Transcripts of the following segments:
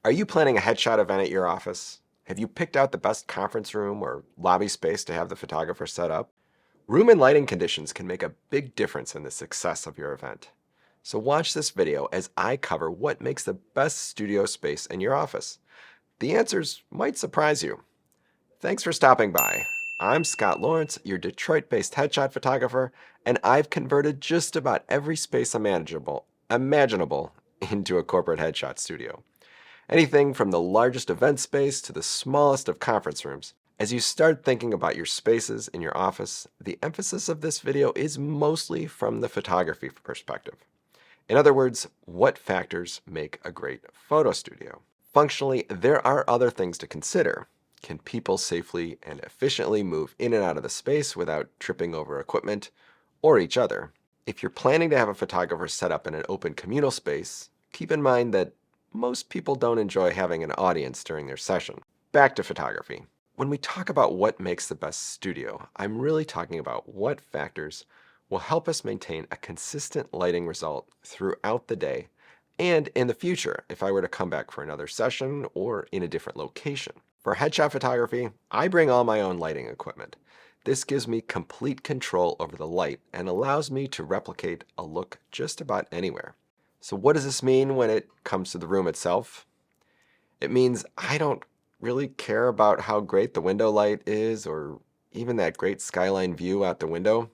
Are you planning a headshot event at your office? Have you picked out the best conference room or lobby space to have the photographer set up? Room and lighting conditions can make a big difference in the success of your event. So watch this video as I cover what makes the best studio space in your office. The answers might surprise you. Thanks for stopping by. I'm Scott Lawrence, your Detroit-based headshot photographer, and I've converted just about every space imaginable into a corporate headshot studio. Anything from the largest event space to the smallest of conference rooms. As you start thinking about your spaces in your office, the emphasis of this video is mostly from the photography perspective. In other words, what factors make a great photo studio? Functionally, there are other things to consider. Can people safely and efficiently move in and out of the space without tripping over equipment or each other? If you're planning to have a photographer set up in an open communal space, keep in mind that most people don't enjoy having an audience during their session. Back to photography. When we talk about what makes the best studio, I'm really talking about what factors will help us maintain a consistent lighting result throughout the day and in the future if I were to come back for another session or in a different location. For headshot photography, I bring all my own lighting equipment. This gives me complete control over the light and allows me to replicate a look just about anywhere. So what does this mean when it comes to the room itself? It means I don't really care about how great the window light is or even that great skyline view out the window.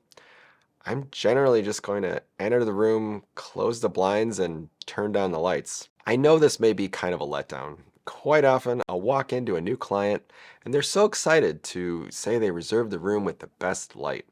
I'm generally just going to enter the room, close the blinds, and turn down the lights. I know this may be kind of a letdown. Quite often, I'll walk into a new client and they're so excited to say they reserved the room with the best light.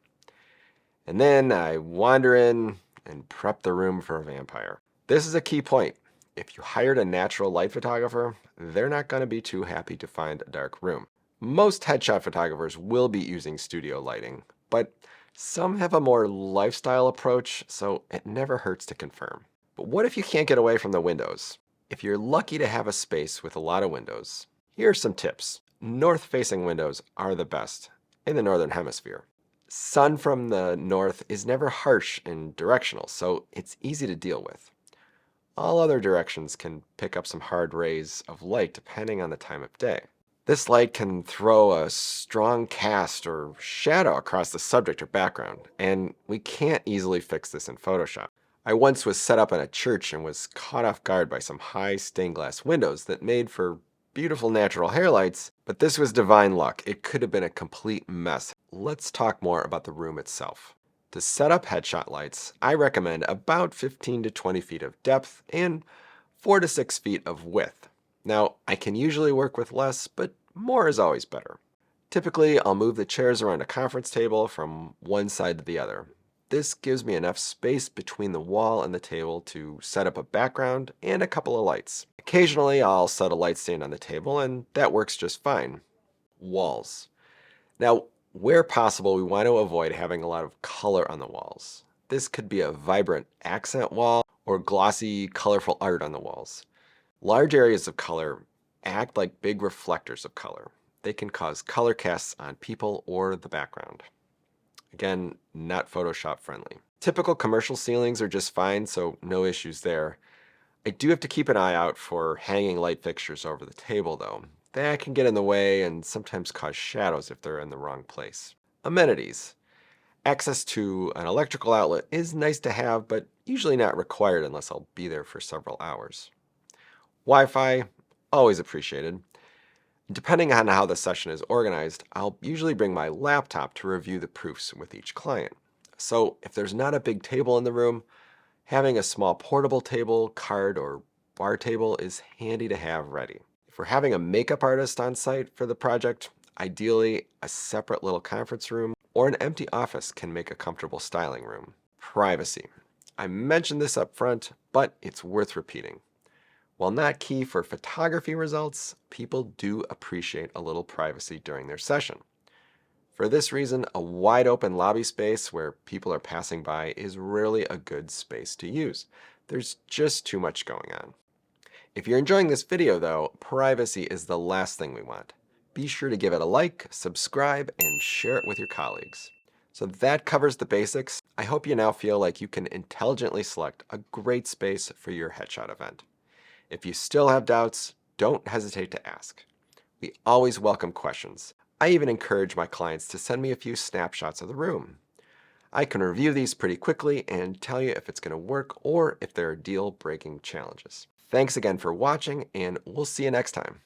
And then I wander in and prep the room for a vampire. This is a key point. If you hired a natural light photographer, they're not going to be too happy to find a dark room. Most headshot photographers will be using studio lighting, but some have a more lifestyle approach, so it never hurts to confirm. But what if you can't get away from the windows? If you're lucky to have a space with a lot of windows, here are some tips. North-facing windows are the best in the Northern Hemisphere. Sun from the north is never harsh and directional, so it's easy to deal with. All other directions can pick up some hard rays of light depending on the time of day. This light can throw a strong cast or shadow across the subject or background, and we can't easily fix this in Photoshop. I once was set up in a church and was caught off guard by some high stained glass windows that made for beautiful natural hairlights, but this was divine luck. It could have been a complete mess. Let's talk more about the room itself. To set up headshot lights, I recommend about 15 to 20 feet of depth and 4 to 6 feet of width. Now, I can usually work with less, but more is always better. Typically, I'll move the chairs around a conference table from one side to the other. This gives me enough space between the wall and the table to set up a background and a couple of lights. Occasionally, I'll set a light stand on the table, and that works just fine. Walls. Now, where possible, we want to avoid having a lot of color on the walls. This could be a vibrant accent wall or glossy, colorful art on the walls. Large areas of color act like big reflectors of color. They can cause color casts on people or the background. Again, not Photoshop friendly. Typical commercial ceilings are just fine, so no issues there. I do have to keep an eye out for hanging light fixtures over the table though. That can get in the way and sometimes cause shadows if they're in the wrong place. Amenities. Access to an electrical outlet is nice to have, but usually not required unless I'll be there for several hours. Wi-Fi, always appreciated. Depending on how the session is organized, I'll usually bring my laptop to review the proofs with each client. So if there's not a big table in the room, having a small portable table, card, or bar table is handy to have ready. If we're having a makeup artist on site for the project, ideally a separate little conference room or an empty office can make a comfortable styling room. Privacy. I mentioned this up front, but it's worth repeating. While not key for photography results, people do appreciate a little privacy during their session. For this reason, a wide open lobby space where people are passing by is rarely a good space to use. There's just too much going on. If you're enjoying this video though, privacy is the last thing we want. Be sure to give it a like, subscribe, and share it with your colleagues. So that covers the basics. I hope you now feel like you can intelligently select a great space for your headshot event. If you still have doubts, don't hesitate to ask. We always welcome questions. I even encourage my clients to send me a few snapshots of the room. I can review these pretty quickly and tell you if it's going to work or if there are deal-breaking challenges. Thanks again for watching, and we'll see you next time.